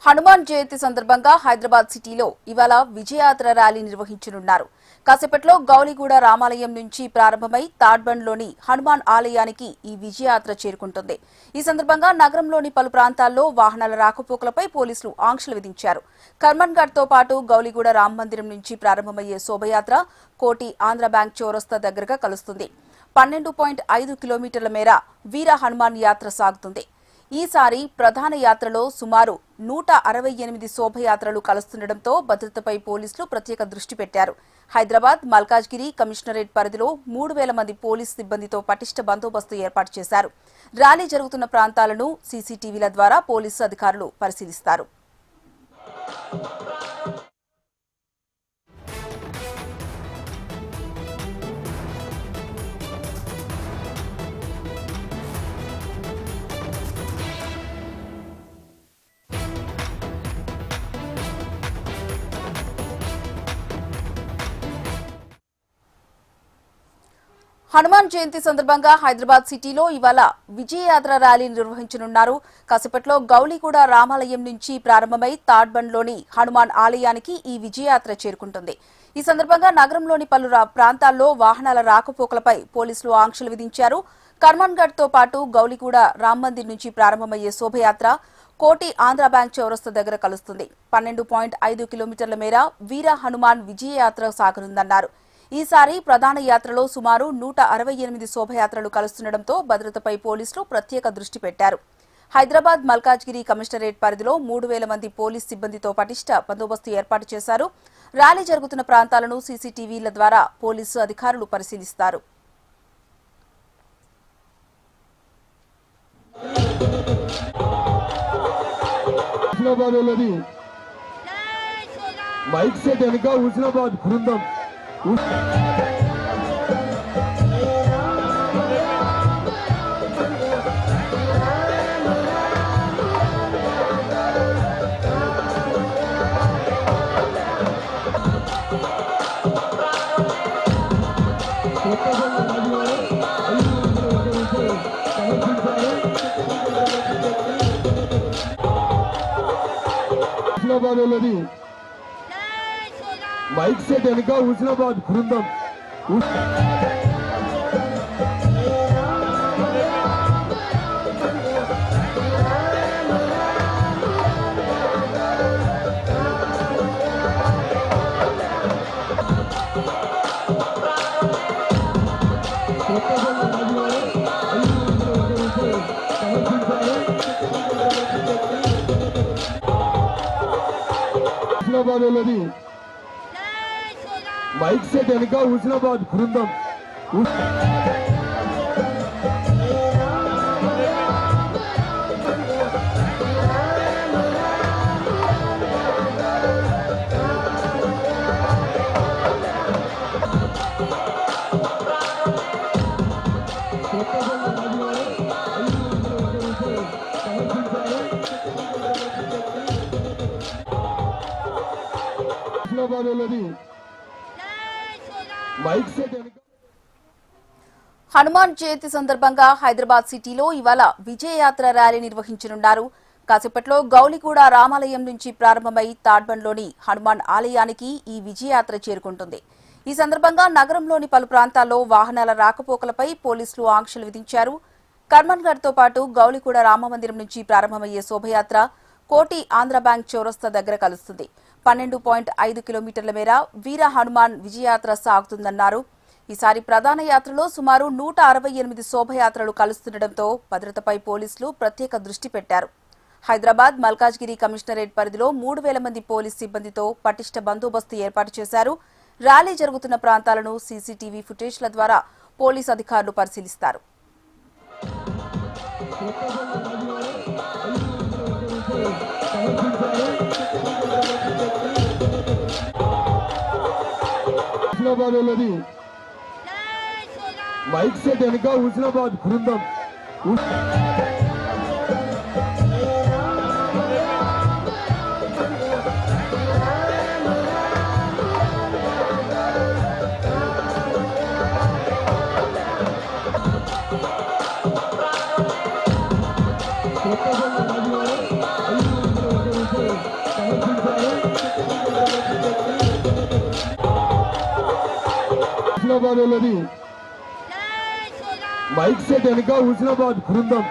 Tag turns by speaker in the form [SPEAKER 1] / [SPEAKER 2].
[SPEAKER 1] హనుమాన్ జయంతి సందర్భంగా హైదరాబాద్ సిటీలో ఇవాళ విజయయాత్ర ర్యాలీ నిర్వహించనున్నారు. కాసేపట్లో గౌలిగూడ రామాలయం నుంచి ప్రారంభమై తాడ్బండ్లోని హనుమాన్ ఆలయానికి ఈ విజయయాత్ర చేరుకుంటుంది. ఈ సందర్భంగా నగరంలోని పలు ప్రాంతాల్లో వాహనాల రాకపోకలపై పోలీసులు ఆంక్షలు విధించారు. కర్మన్ఘాట్ తో పాటు గౌలిగూడ రామ మందిరం నుంచి ప్రారంభమయ్యే శోభయాత్ర కోటి ఆంధ్ర బ్యాంక్ చౌరస్తా దగ్గరగా కలుస్తుంది. 12.5 కిలోమీటర్ల మేర వీర హనుమాన్ యాత్ర సాగుతుంది. ఈసారి ప్రధాన యాత్రలో సుమారు 168 శోభయాత్రలు కలుస్తుండటంతో భద్రతపై పోలీసులు ప్రత్యేక దృష్టి పెట్టారు. హైదరాబాద్ మల్కాజ్గిరి కమిషనరేట్ పరిధిలో 3000 మంది పోలీసు సిబ్బందితో పటిష్ట బందోబస్తు ఏర్పాటు చేశారు. ర్యాలీ జరుగుతున్న ప్రాంతాలను సీసీటీవీల ద్వారా పోలీసు అధికారులు పరిశీలిస్తారు. హనుమాన్ జయంతి సందర్భంగా హైదరాబాద్ సిటీలో ఇవాళ విజయయాత్ర ర్యాలీ నిర్వహించనున్నారు. కాసేపట్లో గౌలిగూడ రామాలయం నుంచి ప్రారంభమై తాడ్బండ్లోని హనుమాన్ ఆలయానికి ఈ విజయయాత్ర చేరుకుంటుంది. ఈ సందర్భంగా నగరంలోని పలు ప్రాంతాల్లో వాహనాల రాకపోకలపై పోలీసులు ఆంక్షలు విధించారు. కర్మన్ఘాట్ తో పాటు గౌలిగూడ రామ మందిర్ నుంచి ప్రారంభమయ్యే శోభయాత్ర కోటి ఆంధ్ర బ్యాంక్ చౌరస్తా దగ్గర కలుస్తుంది. 12.5 కిలోమీటర్ల మేర వీర హనుమాన్ విజయయాత్ర సాగనుందన్నారు. ఈసారి ప్రధాన యాత్రలో సుమారు 168 శోభయాత్రలు కలుస్తుండటంతో భద్రతపై పోలీసులు ప్రత్యేక దృష్టి పెట్టారు. హైదరాబాద్ మల్కాజ్గిరి కమిషనరేట్ పరిధిలో 3000 మంది పోలీసు సిబ్బందితో పటిష్ట బందోబస్తు ఏర్పాటు చేశారు. ర్యాలీ జరుగుతున్న ప్రాంతాలను సీసీటీవీల ద్వారా పోలీసు అధికారులు పరిశీలిస్తారు.
[SPEAKER 2] మైక్ సెట్ వెనుక హుస్నాబాద్ బృందం హుస్నాబాద్ మైక్ సెట్ వెనుక హుస్నాబాద్ బృందం మైక్ సెట్ వెనుక హుస్నాబాద్ బృందం
[SPEAKER 1] హనుమాన్ జయంతి సందర్భంగా హైదరాబాద్ సిటీలో ఇవాళ విజయయాత్ర ర్యాలీ నిర్వహించనున్నారు. కాసేపట్లో గౌలిగూడ రామాలయం నుంచి ప్రారంభమై తాడ్బండ్లోని హనుమాన్ ఆలయానికి ఈ విజయయాత్ర చేరుకుంటుంది. ఈ సందర్భంగా నగరంలోని పలు ప్రాంతాల్లో వాహనాల రాకపోకలపై పోలీసులు ఆంక్షలు విధించారు. కర్మన్ఘాట్ తో పాటు గౌలిగూడ రామ మందిరం నుంచి ప్రారంభమయ్యే శోభయాత్ర కోటి ఆంధ్ర బ్యాంక్ చౌరస్తా దగ్గర కలుస్తుంది. 12.5 కిలోమీటర్ల మేర వీర హనుమాన్ విజయయాత్ర సాగుతుందన్నారు. ఈసారి ప్రధాన యాత్రలో సుమారు 168 శోభయాత్రలు కలుస్తుండటంతో భద్రతపై పోలీసులు ప్రత్యేక దృష్టి పెట్టారు. హైదరాబాద్ మల్కాజ్గిరి కమిషనరేట్ పరిధిలో 3000 మంది పోలీసు సిబ్బందితో పటిష్ట బందోబస్తు ఏర్పాటు చేశారు. ర్యాలీ జరుగుతున్న ప్రాంతాలను సీసీటీవీ ఫుటేజ్ల ద్వారా పోలీసు అధికారులు పరిశీలిస్తారు.
[SPEAKER 2] మైక్ సెట్ వెనుక హుస్నాబాద్ బృందం హుజనాబాద్ వాళ్ళది మైక్ సెట్ వెనుక హుజనాబాద్ బృందం